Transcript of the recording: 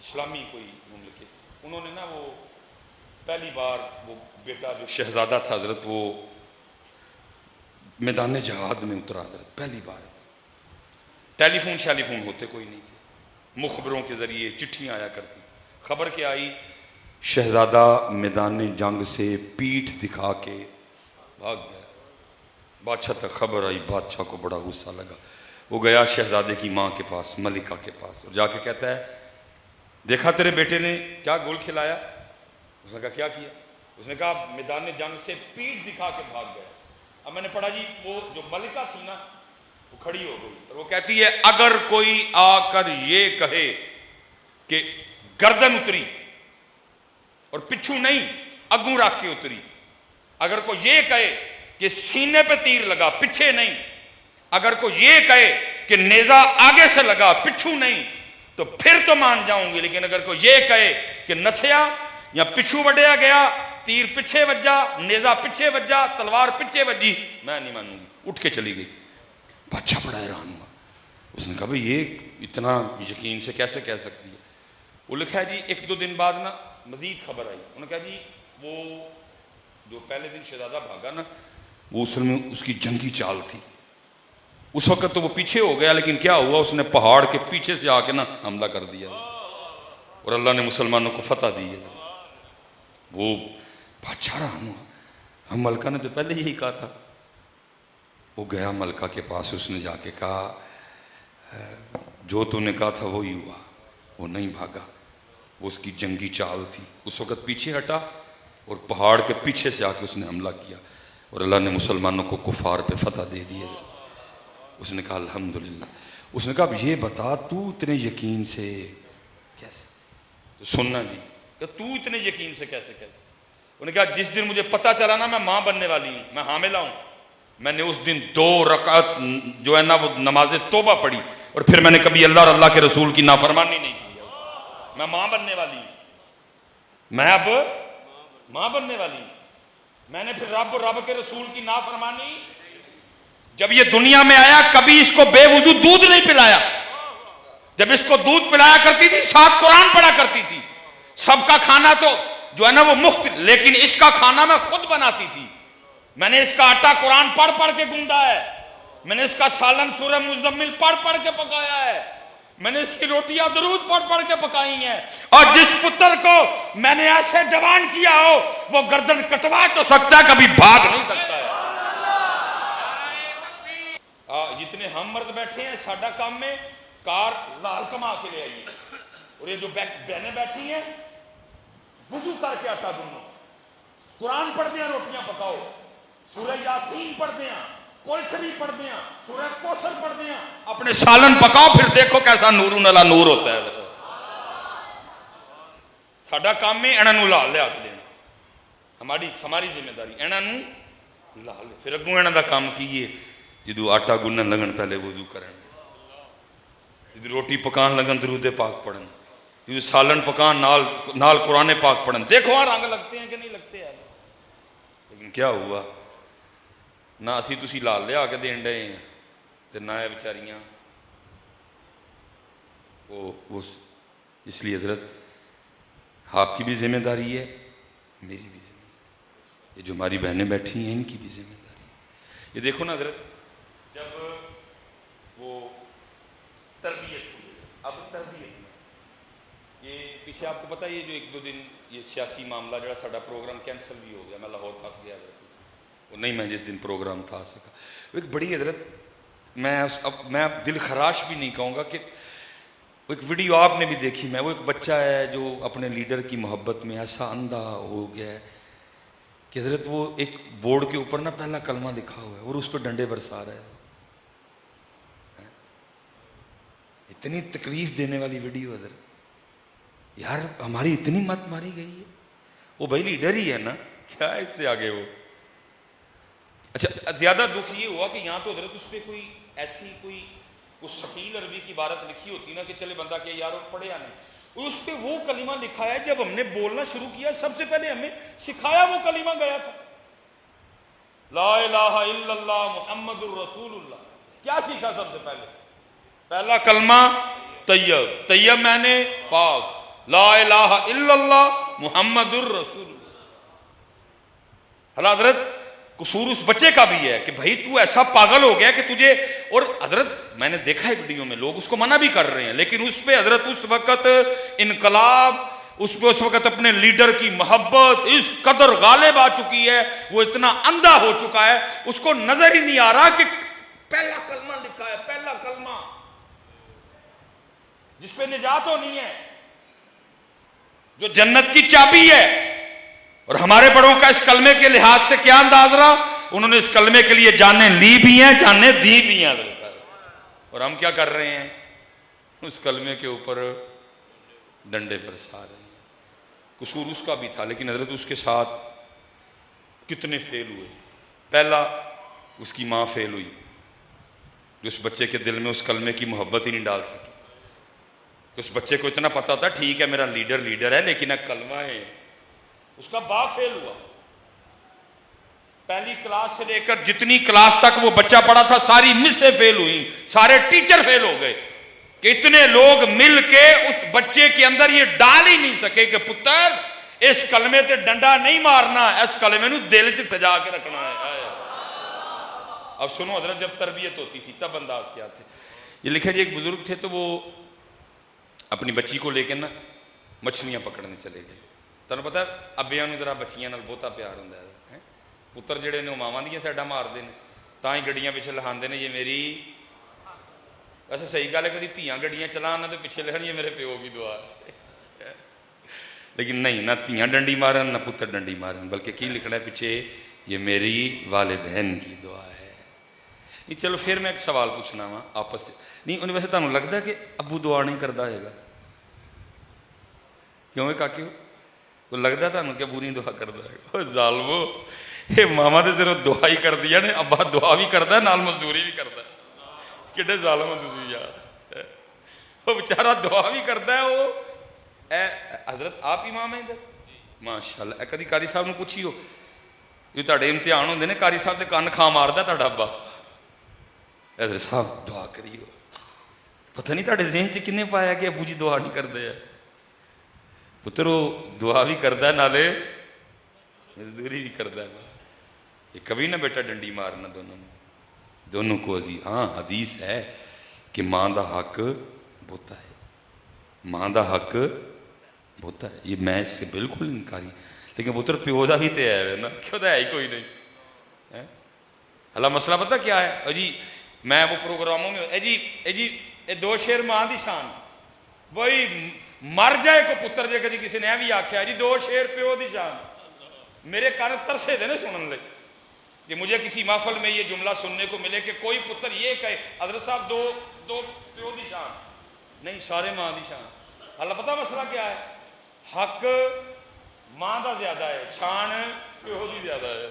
اسلامی کوئی مملکت، انہوں نے نا وہ پہلی بار وہ بیٹا جو شہزادہ تھا حضرت، وہ میدان جہاد میں اترا حضرت، پہلی بار۔ ٹیلی فون ہوتے کوئی نہیں تھے، مخبروں کے ذریعے چٹھیاں آیا کرتی، خبر کیا آئی، شہزادہ میدان جنگ سے پیٹھ دکھا کے بھاگ گیا۔ بادشاہ تک خبر آئی، بادشاہ کو بڑا غصہ لگا، وہ گیا شہزادے کی ماں کے پاس، ملکہ کے پاس، اور جا کے کہتا ہے دیکھا تیرے بیٹے نے کیا گول کھلایا؟ اس نے کہا کیا کیا؟ اس نے کہا میدان جنگ سے پیٹھ دکھا کے بھاگ گیا۔ اب میں نے پڑھا جی، وہ جو ملکہ تھی نا وہ کھڑی ہو گئی اور وہ کہتی ہے اگر کوئی آ کر یہ کہے کہ گردن اتری اور پچھو نہیں اگوں رکھ کے اتری، اگر کوئی یہ کہے کہ سینے پہ تیر لگا پیچھے نہیں، اگر کوئی یہ کہے کہ نیزہ آگے سے لگا پچھو نہیں، تو پھر تو مان جاؤں گی، لیکن اگر کوئی یہ کہے کہ نسیا یا پچھو وڈیا گیا، تیر پیچھے وجا، نیزہ پیچھے وجا، تلوار پیچھے وجی، میں نہیں مانوں گی۔ اٹھ کے چلی گئی۔ بادشاہ بڑا حیران ہوا، اس نے کہا بھئی یہ اتنا یقین سے کیسے کہہ سکتی ہے؟ وہ لکھا ہے جی ایک دو دن بعد نا مزید خبر آئی، انہوں نے کہا جی وہ جو پہلے دن شہزادہ بھاگا نا، وہ اصل میں اس کی جنگی چال تھی۔ اس وقت تو وہ پیچھے ہو گیا، لیکن کیا ہوا، اس نے پہاڑ کے پیچھے سے آ کے نا حملہ کر دیا اور اللہ نے مسلمانوں کو فتح دی ہے۔ وہ بادشاہ حیران ہوا، ہم ملکہ نے تو پہلے یہی کہا تھا۔ وہ گیا ملکہ کے پاس، اس نے جا کے کہا جو تو نے کہا تھا وہی ہوا، وہ نہیں بھاگا، وہ اس کی جنگی چال تھی۔ اس وقت پیچھے ہٹا اور پہاڑ کے پیچھے سے آ کے اس نے حملہ کیا اور اللہ نے مسلمانوں کو کفار پہ فتح دے دی ہے۔ اس نے کہا الحمدللہ۔ اس نے کہا اب یہ بتا تو اتنے یقین سے کیسے؟ تو سننا جی کہ تو اتنے یقین سے کیسے کہتے؟ انہوں نے کہا جس دن مجھے پتا چلا نا میں ماں بننے والی ہوں، میں حاملہ ہوں، میں نے اس دن 2 رکعت جو ہے نا وہ نماز توبہ پڑھی، اور پھر میں نے کبھی اللہ اور اللہ کے رسول کی نافرمانی نہیں کی۔ میں ماں بننے والی ہوں، میں اب ماں بننے والی ہوں، میں نے پھر رب کے رسول کی نافرمانی، جب یہ دنیا میں آیا کبھی اس کو بے وضو دودھ نہیں پلایا، جب اس کو دودھ پلایا کرتی تھی ساتھ قرآن پڑھا کرتی تھی، سب کا کھانا تو جو ہے نا وہ مفت، لیکن اس کا کھانا میں خود بناتی تھی، میں نے اس کا آٹا قرآن پڑھ پڑھ کے گوندا ہے، میں نے اس کا سالن سورہ مزمل پڑھ پڑھ کے پکایا ہے، میں نے اس کی روٹیاں درود پڑھ پڑھ کے پکائی ہیں، اور جس پتر کو میں نے ایسے جوان کیا ہو وہ گردن کٹوا تو سکتا ہے، کبھی بھاگ نہیں سکتا ہے۔ جتنے ہم مرد بیٹھے ہیں ساڈا کام میں کار لال کما کے لے آئیے، اور یہ جو بہنیں بیٹھی ہیں وضو کر کے آٹا گنو، قرآن پڑھ دیا، روٹیاں پکاؤ، سورہ یاسین پڑھ دیا، کل شریف پڑھ دیا، سورہ کوثر پڑھ دیا، اپنے سالن پکاؤ، پھر دیکھو کیسا نور علی نور ہوتا ہے۔ ساڈا کام ہے انہاں نوں لا لیا کے دینا، ہماری ذمہ داری انہاں نوں لا لے، پھر اگوں انہاں دا کام کیے جدو آٹا گنن لگن پہلے وضو کرن، جدو روٹی پکان لگن درود پاک پڑھن، جدو سالن پکان نال قرآن پاک پڑھن، دیکھو ہاں رنگ لگتے ہیں کہ نہیں لگتے ہیں۔ لیکن کیا ہوا، نہ اسی تسی لال لیا کے دین ڈے ہیں تے نہ ہے بیچاریاں وہ اس لیے حضرت آپ کی بھی ذمہ داری ہے، میری بھی ذمہ داری، یہ جو ہماری بہنیں بیٹھی ہیں ان کی بھی ذمہ داری ہے۔ یہ دیکھو نا حضرت، جب وہ تربیت تھی، اب تربیت میں یہ پیچھے آپ کو پتہ یہ جو 1-2 دن یہ سیاسی معاملہ جڑا ساڈا پروگرام کینسل بھی ہو گیا، میں لاہور پھنس گیا وہ نہیں، میں جس دن پروگرام تھا سکا، ایک بڑی حضرت میں اب دل خراش بھی نہیں کہوں گا کہ وہ ایک ویڈیو آپ نے بھی دیکھی، میں وہ ایک بچہ ہے جو اپنے لیڈر کی محبت میں ایسا اندھا ہو گیا ہے کہ حضرت وہ ایک بورڈ کے اوپر نا پہلا کلمہ لکھا ہوا ہے اور اس پہ ڈنڈے برسا رہا ہے۔ اتنی تکلیف دینے والی ویڈیو حضرت، یار ہماری اتنی مت ماری گئی ہے، وہ بھائی لیڈر ہی ہے نا، کیا ہے اس سے آگے وہ۔ اچھا زیادہ دکھ یہ ہوا کہ یہاں تو حضرت اس پہ کوئی ایسی کوئی ثقیل عربی کی عبارت لکھی ہوتی نا کہ چلے بندہ کہ یار وہ پڑھیا نہیں، اس پہ وہ کلمہ لکھا ہے، جب ہم نے بولنا شروع کیا سب سے پہلے ہمیں سکھایا وہ کلمہ گیا تھا، لا الہ الا اللہ محمد الرسول اللہ، کیا سیکھا سب سے پہلے؟ پہلا کلمہ طیب، طیب میں نے پاک، لا الہ الا اللہ محمد الرسول اللہ۔ اللہ حضرت قصور اس بچے کا بھی ہے کہ بھائی تو ایسا پاگل ہو گیا کہ تجھے، اور حضرت میں نے دیکھا ہے ویڈیو میں لوگ اس کو منع بھی کر رہے ہیں، لیکن اس پہ حضرت اس وقت انقلاب، اس پہ اس وقت اپنے لیڈر کی محبت اس قدر غالب آ چکی ہے، وہ اتنا اندھا ہو چکا ہے، اس کو نظر ہی نہیں آ رہا کہ پہلا کلمہ لکھا ہے، پہلا کلمہ جس پہ نجات ہونی ہے، جو جنت کی چابی ہے۔ اور ہمارے بڑوں کا اس کلمے کے لحاظ سے کیا انداز رہا؟ انہوں نے اس کلمے کے لیے جانیں لی بھی ہیں، جانیں دی بھی ہیں، اور ہم کیا کر رہے ہیں؟ اس کلمے کے اوپر ڈنڈے برسا رہے ہیں۔ قصور اس کا بھی تھا، لیکن حضرت اس کے ساتھ کتنے فیل ہوئے۔ پہلا اس کی ماں فیل ہوئی، جو اس بچے کے دل میں اس کلمے کی محبت ہی نہیں ڈال سکی۔ اس بچے کو اتنا پتا تھا ٹھیک ہے میرا لیڈر ہے، لیکن ایک کلمہ ہے۔ اس کا باپ فیل ہوا، پہلی کلاس سے لے کر جتنی کلاس تک وہ بچہ پڑھا تھا ساری مس سے فیل ہوئی، سارے ٹیچر فیل ہو گئے، کہ اتنے لوگ مل کے اس بچے کے اندر یہ ڈال ہی نہیں سکے کہ پتر اس کلمے سے ڈنڈا نہیں مارنا، اس کلمے نو دل سے سجا کے رکھنا ہے۔ اب سنو حضرت جب تربیت ہوتی تھی تب انداز کیا تھے۔ یہ لکھا جی ایک بزرگ تھے تو وہ اپنی بچی کو لے کے نا مچھلیاں پکڑنے چلے گئے۔ تمہیں پتا ابیاں نو ذرا بچیاں نال بہتا پیار ہوندا ہے، پتر جڑے نے ماواں دیاں سائڈاں ماردے نے، تاں ہی گڈیاں پیچھے لہاندے نے یہ میری، ویسے صحیح گل ہے کدی دھیاں گڈیاں چلان نہ تو پیچھے لکھن یہ میرے پیو کی دعا ہے، لیکن نہیں، نہ دھیاں ڈنڈی مارن نہ پتر ڈنڈی مارن، بلکہ کی لکھنا ہے پیچھے یہ میری والدین کی دعا ہے۔ نہیں چلو پھر میں ایک سوال پوچھنا وا آپس نہیں، انہیں ویسے تمہیں لگتا ہے کہ ابو دعا نہیں کرتا ہے گا؟ کیوں کاکیو وہ لگتا ہے تمہیں کہ ابو نہیں دعا کرتا ہے؟ ظالمو یہ ماما تو صرف دعا ہی کر دیا نے، ابا دعا بھی کرتا ہے نال مزدوری بھی کرتا ہے۔ کڈے ظالم تسی یار، وہ بیچارہ دعا بھی کرتا ہے۔ وہ اے حضرت آپ امام ہیں ادھر ماشاءاللہ، کدی قاری صاحب نے پوچھی ہو جو تہاڈے امتحان ہوندے نے قاری صاحب دے کان کھا ماردا تہاڈا ابا، حضرت صاحب دعا کریو، پتہ نہیں تہاڈے ذہن چ کنے پایا کہ ابو جی دعا نہیں کرتے ہیں؟ پتر وہ دعا بھی کرتا ہے نالے مزدوری بھی کرتا ہے۔ یہ کبھی نہ بیٹا ڈنڈی مارنا دونوں کو عزیز۔ ہاں حدیث ہے کہ ماں دا حق بہتا ہے، ماں دا حق بہتا ہے، یہ میں اس سے بالکل انکاری، لیکن پتر پیو دا بھی تے ہے نا، کیوں دا ہے ہی کوئی نہیں۔ اللہ مسئلہ پتہ کیا ہے جی؟ میں وہ پروگراموں میں اے دو شیر ماں دی شان، وہی مر جائے کو پتر جے کدی کسی نے بھی آکھیا جی دو شیر پیو دی شان، میرے کان ترسے دے نا سنن لے کہ مجھے کسی محفل میں یہ جملہ سننے کو ملے کہ کوئی پتر یہ کہے حضرت صاحب دو پیو دی شان نہیں، سارے ماں دی شان۔ اللہ پتہ مسئلہ کیا ہے؟ حق ماں دا زیادہ ہے، شان پیو دی زیادہ ہے۔